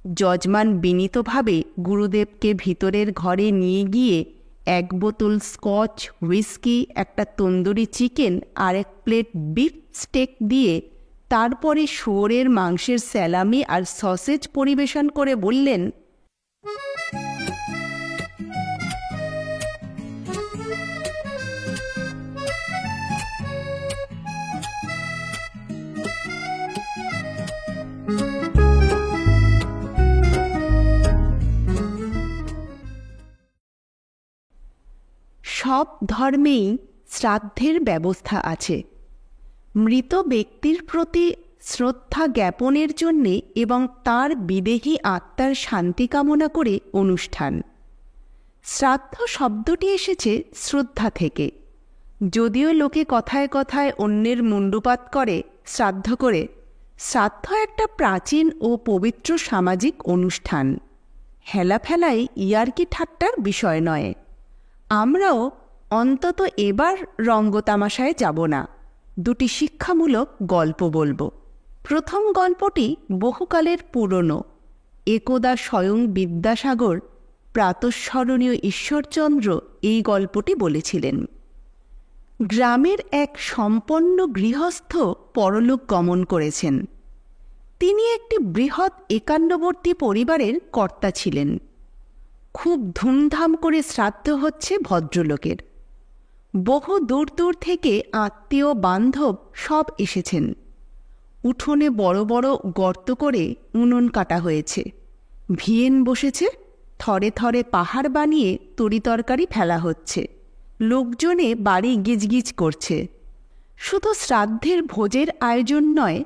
যজমান বিনীতভাবে গুরুদেবকে ভিতরের ঘরে নিয়ে গিয়ে 1 বোতল স্কচ, হুইস্কি, একটা তন্দুরি চিকেন আর 1 প্লেট বিফ স্টেক দিয়ে তারপরে শুয়োরের মাংসের স্যালামি আর সসেজ পরিবেশন করে বললেন, সব ধর্মেই শ্রাদ্ধের ব্যবস্থা আছে। মৃত ব্যক্তির প্রতি শ্রদ্ধা জ্ঞাপনের জন্যে এবং তার বিদেহী আত্মার শান্তি কামনা করে অনুষ্ঠান। শ্রাদ্ধ শব্দটি এসেছে শ্রদ্ধা থেকে। যদিও লোকে কথায় কথায় অন্যের মুণ্ডুপাত করে, শ্রাদ্ধ একটা প্রাচীন ও পবিত্র সামাজিক অনুষ্ঠান। হেলাফেলাই ইয়ার্কি ঠাট্টার বিষয় নয়। আমরাও অন্তত এবার রঙ্গতামাশায় যাব না, 2টি শিক্ষামূলক গল্প বলবো। প্রথম গল্পটি বহুকালের পুরনো। একদা স্বয়ং বিদ্যাসাগর প্রাতঃস্মরণীয় ঈশ্বরচন্দ্র এই গল্পটি বলেছিলেন। গ্রামের এক সম্পন্ন গৃহস্থ পরলোক গমন করেছেন। তিনি একটি বৃহৎ একান্নবর্তী পরিবারের কর্তা ছিলেন। খুব ধুমধাম করে শ্রাদ্ধ হচ্ছে ভদ্রলোকের। বহু দূর দূর থেকে আত্মীয় বান্ধব সব এসেছেন। উঠোনে বড় বড় গর্ত করে উনুন কাটা হয়েছে, ভিয়েন বসেছে, থরে থরে পাহাড় বানিয়ে তরিতরকারি ফেলা হচ্ছে। লোকজনে বাড়ি গিজগিজ করছে। শুধু শ্রাদ্ধের ভোজের আয়োজন নয়,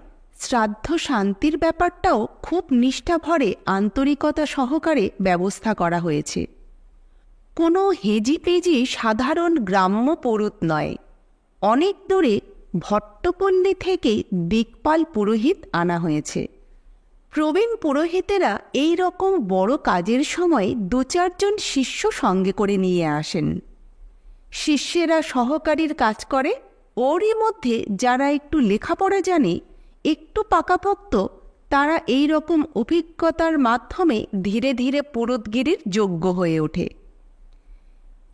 শ্রাদ্ধ শান্তির ব্যাপারটাও খুব নিষ্ঠাভরে আন্তরিকতা সহকারে ব্যবস্থা করা হয়েছে। কোনো হেজিপেজি সাধারণ গ্রাম্য পুরুত নয়। অনেক দূরে ভট্টপল্লী থেকে দিকপাল পুরোহিত আনা হয়েছে। প্রবীণ পুরোহিতেরা এই রকম বড় কাজের সময় 2-4 জন শিষ্য সঙ্গে করে নিয়ে আসেন। শিষ্যেরা সহকারীর কাজ করে। ওরই মধ্যে যারা একটু লেখাপড়া জানে, একটু পাকাপোক্ত, তারা এই রকম অভিজ্ঞতার মাধ্যমে ধীরে ধীরে পুরোতগিরির যোগ্য হয়ে ওঠে।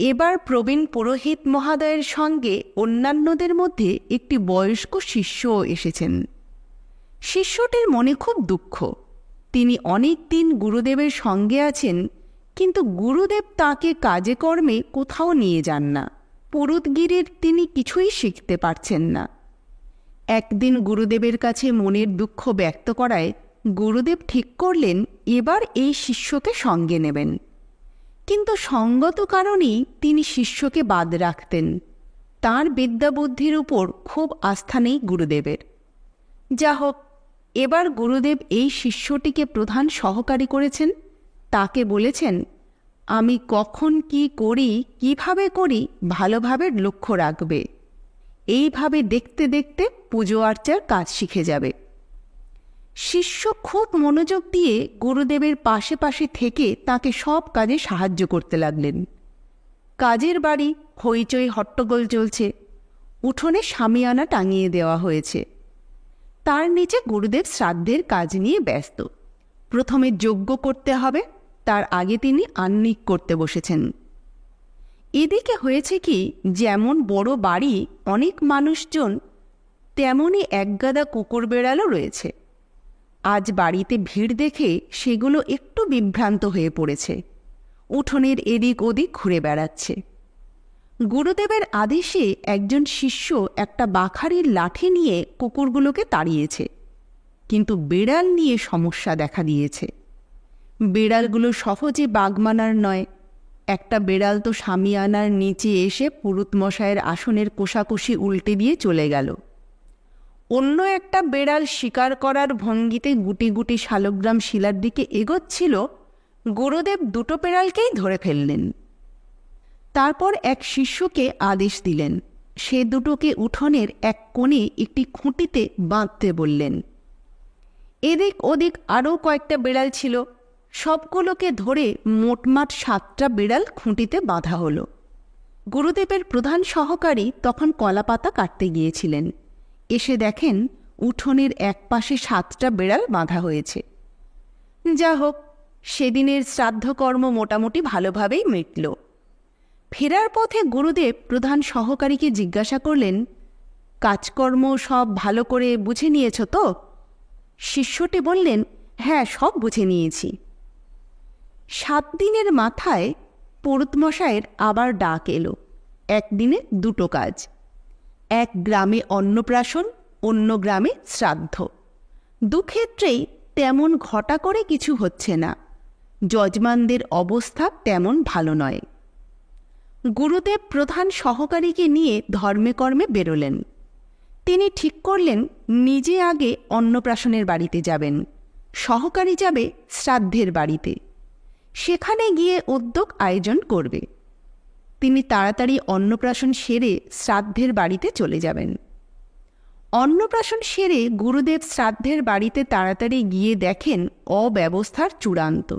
এবার প্রবীণ পুরোহিত মহাদয়ের সঙ্গে অন্যান্যদের মধ্যে একটি বয়স্ক শিষ্যও এসেছেন। শিষ্যটির মনে খুব দুঃখ। তিনি অনেক দিন গুরুদেবের সঙ্গে আছেন, কিন্তু গুরুদেব তাকে কাজে কর্মে কোথাও নিয়ে যান না। পুরুতগিরির তিনি কিছুই শিখতে পারছেন না। একদিন গুরুদেবের কাছে মনের দুঃখ ব্যক্ত করায় গুরুদেব ঠিক করলেন এবার এই শিষ্যকে সঙ্গে নেবেন। কিন্তু সঙ্গত কারণেই তিনি শিষ্যকে বাদ রাখতেন। তাঁর বিদ্যাবুদ্ধির উপর খুব আস্থা নেই গুরুদেবের। যা হোক, এবার গুরুদেব এই শিষ্যটিকে প্রধান সহকারী করেছেন। তাকে বলেছেন, আমি কখন কি করি, কিভাবে করি, ভালোভাবে লক্ষ্য রাখবে। এইভাবে দেখতে দেখতে পুজো আর্চার কাজ শিখে যাবে। শিষ্য খুব মনোযোগ দিয়ে গুরুদেবের পাশে পাশে থেকে তাকে সব কাজে সাহায্য করতে লাগলেন। কাজের বাড়ি, হইচই হট্টগোল চলছে। উঠোনে শামিয়ানা টাঙিয়ে দেওয়া হয়েছে। তার নিচে গুরুদেব শ্রাদ্ধের কাজ নিয়ে ব্যস্ত। প্রথমে যজ্ঞ করতে হবে, তার আগে তিনি আহ্নিক করতে বসেছেন। এদিকে হয়েছে কি, যেমন বড় বাড়ি, অনেক মানুষজন, তেমনই একগাদা কুকুর বেড়ালও রয়েছে। আজ বাড়িতে ভিড় দেখে সেগুলো একটু বিভ্রান্ত হয়ে পড়েছে। উঠোনের এদিক ওদিক ঘুরে বেড়াচ্ছে। গুরুদেবের আদেশে একজন শিষ্য একটা বাখারির লাঠি নিয়ে কুকুরগুলোকে তাড়িয়েছে। কিন্তু বিড়াল নিয়ে সমস্যা দেখা দিয়েছে। বিড়ালগুলো সহজে বাগ মানার নয়। একটা বিড়াল তো শামিয়ানার নিচে এসে পুরুতমশায়ের আসনের কোষাকুষি উল্টে দিয়ে চলে গেল। অন্য একটা বিড়াল শিকার করার ভঙ্গিতে গুটি গুটি শালগ্রাম শিলার দিকে এগোচ্ছিল। গুরুদেব 2টো বিড়ালকেই ধরে ফেললেন। তারপর এক শিষ্যকে আদেশ দিলেন, সে 2টোকে উঠোনের এক কোণে একটি খুঁটিতে বাঁধতে বললেন। এদিক ওদিক আরও কয়েকটা বিড়াল ছিল। সবগুলোকে ধরে মোটমাট 7টা বিড়াল খুঁটিতে বাঁধা হলো। গুরুদেবের প্রধান সহকারী তখন কলাপাতা কাটতে গিয়েছিলেন। এসে দেখেন উঠোনের এক পাশে 7টা বিড়াল বাঁধা হয়েছে। যা হোক, সেদিনের শ্রাদ্ধকর্ম মোটামুটি ভালোভাবেই মিটল। ফেরার পথে গুরুদেব প্রধান সহকারীকে জিজ্ঞাসা করলেন, কাজকর্ম সব ভালো করে বুঝে নিয়েছ তো? শিষ্যটি বললেন, হ্যাঁ, সব বুঝে নিয়েছি। 7 দিনের মাথায় পুরোহিতমশায়ের আবার ডাক এলো। একদিনে 2টো কাজ, এক গ্রামে অন্নপ্রাশন, অন্য গ্রামে শ্রাদ্ধ। দুক্ষেত্রেই তেমন ঘটা করে কিছু হচ্ছে না। যজমানদের অবস্থা তেমন ভালো নয়। গুরুদেব প্রধান সহকারীকে নিয়ে ধর্মে কর্মে বেরোলেন। তিনি ঠিক করলেন নিজে আগে অন্নপ্রাশনের বাড়িতে যাবেন, সহকারী যাবে শ্রাদ্ধের বাড়িতে, সেখানে গিয়ে উদ্যোগ আয়োজন করবে। তিনি তাড়াতাড়ি অন্নপ্রাশন সেরে শ্রাদ্ধের বাড়িতে চলে যাবেন। অন্নপ্রাশন সেরে গুরুদেব শ্রাদ্ধের বাড়িতে তাড়াতাড়ি গিয়ে দেখেন অব্যবস্থার চূড়ান্ত।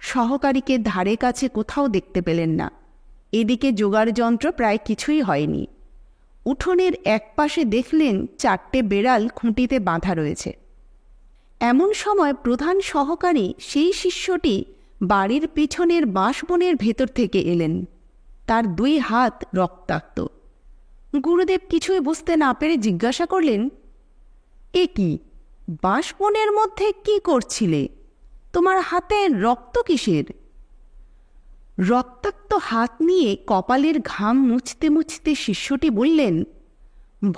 সহকারীকে ধারে কাছে কোথাও দেখতে পেলেন না। এদিকে জোগাড় যন্ত্র প্রায় কিছুই হয়নি। উঠোনের একপাশে দেখলেন 4টে বেড়াল খুঁটিতে বাঁধা রয়েছে। এমন সময় প্রধান সহকারী সেই শিষ্যটি বাড়ির পিছনের বাঁশবনের ভেতর থেকে এলেন। তার 2 হাত রক্তাক্ত। গুরুদেব কিছুই বুঝতে না পেরে জিজ্ঞাসা করলেন, এ কি, বাঁশবনের মধ্যে কি করছিলে? তোমার হাতে রক্ত কিসের? রক্তাক্ত হাত নিয়ে কপালের ঘাম মুছতে মুছতে শিষ্যটি বললেন,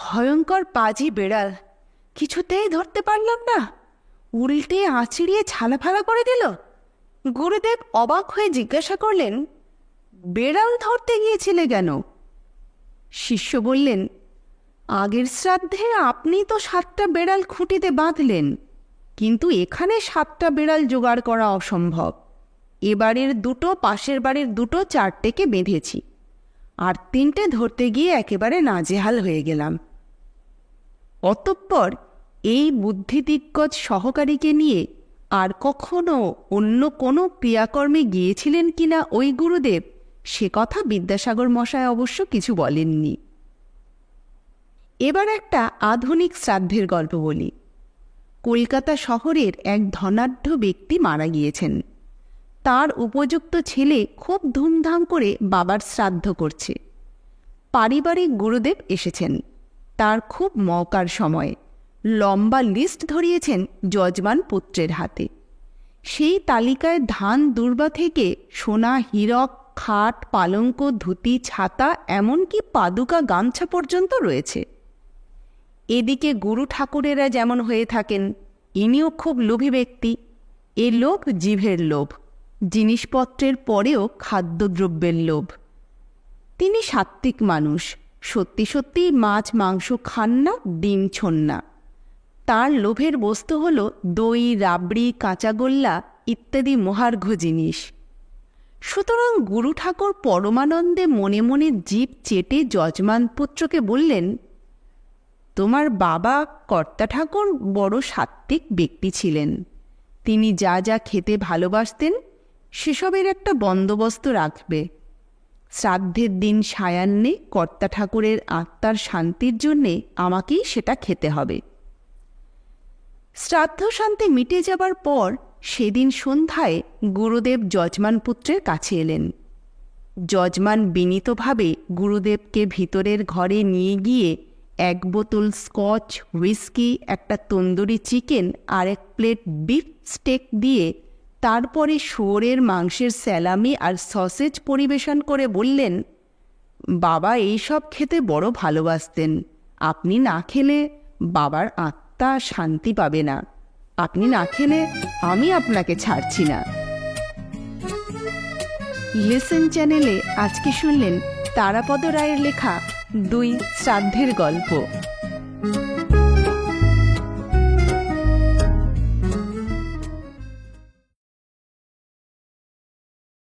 ভয়ঙ্কর পাজি বেড়াল, কিছুতেই ধরতে পারলাম না, উল্টে আঁচড়িয়ে ছালাফালা করে দিল। গুরুদেব অবাক হয়ে জিজ্ঞাসা করলেন, বেড়াল ধরতে গিয়েছিলে কেন? শিষ্য বললেন, আগের শ্রাদ্ধে আপনি তো 7টা বেড়াল খুঁটিতে বাঁধলেন, কিন্তু এখানে 7টা বেড়াল জোগাড় করা অসম্ভব। এবারের 2টো, পাশের বাড়ির 2টো, 4টেকে বেঁধেছি, আর 3টে ধরতে গিয়ে একেবারে নাজেহাল হয়ে গেলাম। অতঃপর এই বুদ্ধিদিগ্গজ সহকারীকে নিয়ে আর কখনো অন্য কোনো ক্রিয়াকর্মে গিয়েছিলেন কিনা ওই গুরুদেব, সে কথা বিদ্যাসাগর মশাই অবশ্য কিছু বলেননি। এবার একটা আধুনিক শ্রাদ্ধের গল্প বলি। কলকাতা শহরের এক ধনাঢ্য ব্যক্তি মারা গিয়েছেন। তার উপযুক্ত ছেলে খুব ধুমধাম করে বাবার শ্রাদ্ধ করছে। পারিবারিক গুরুদেব এসেছেন। তার খুব মৌকার সময় লম্বা লিস্ট ধরিয়েছেন যজমান পুত্রের হাতে। সেই তালিকায় ধান দুর্বা থেকে সোনা হীরক, খাট, পালঙ্ক, ধুতি, ছাতা, এমনকি পাদুকা, গামছা পর্যন্ত রয়েছে। এদিকে গুরু ঠাকুরেরা যেমন হয়ে থাকেন, ইনিও খুব লোভী ব্যক্তি। এ লোভ জিভের লোভ, জিনিসপত্রের পরেও খাদ্যদ্রব্যের লোভ। তিনি সাত্ত্বিক মানুষ, সত্যি সত্যি মাছ মাংস খান না, ডিম ছোন না। তার লোভের বস্তু হল দই, রাবড়ি, কাঁচাগোল্লা ইত্যাদি মহার্ঘ জিনিস। সুতরাং গুরু ঠাকুর পরমানন্দে মনে মনে জিভ চেটে যজমান পুত্রকে বললেন, তোমার বাবা কর্তা ঠাকুর বড় সাত্ত্বিক ব্যক্তি ছিলেন। তিনি যা যা খেতে ভালোবাসতেন সেসবের একটা বন্দোবস্ত রাখবে। শ্রাদ্ধের দিন সায়ান্নে কর্তা ঠাকুরের আত্মার শান্তির জন্যে আমাকেই সেটা খেতে হবে। শ্রাদ্ধ শান্তি মিটে যাবার পর সেদিন সন্ধ্যায় গুরুদেব যজমান পুত্রের কাছে এলেন। যজমান বিনীতভাবে গুরুদেবকে ভিতরের ঘরে নিয়ে গিয়ে 1 বোতল স্কচ, হুইস্কি, একটা তন্দুরি চিকেন আর 1 প্লেট বিফ স্টেক দিয়ে তারপরে শুয়োরের মাংসের স্যালামি আর সসেজ পরিবেশন করে বললেন, বাবা এইসব খেতে বড় ভালোবাসতেন। আপনি না খেলে বাবার আত্মা শান্তি পাবে না। আপনি না খেলে আমি আপনাকে ছাড়ছি না। লিসেন চ্যানেলে আজকে শুনলেন তারাপদ রায়ের লেখা 2 শ্রাদ্ধের গল্প।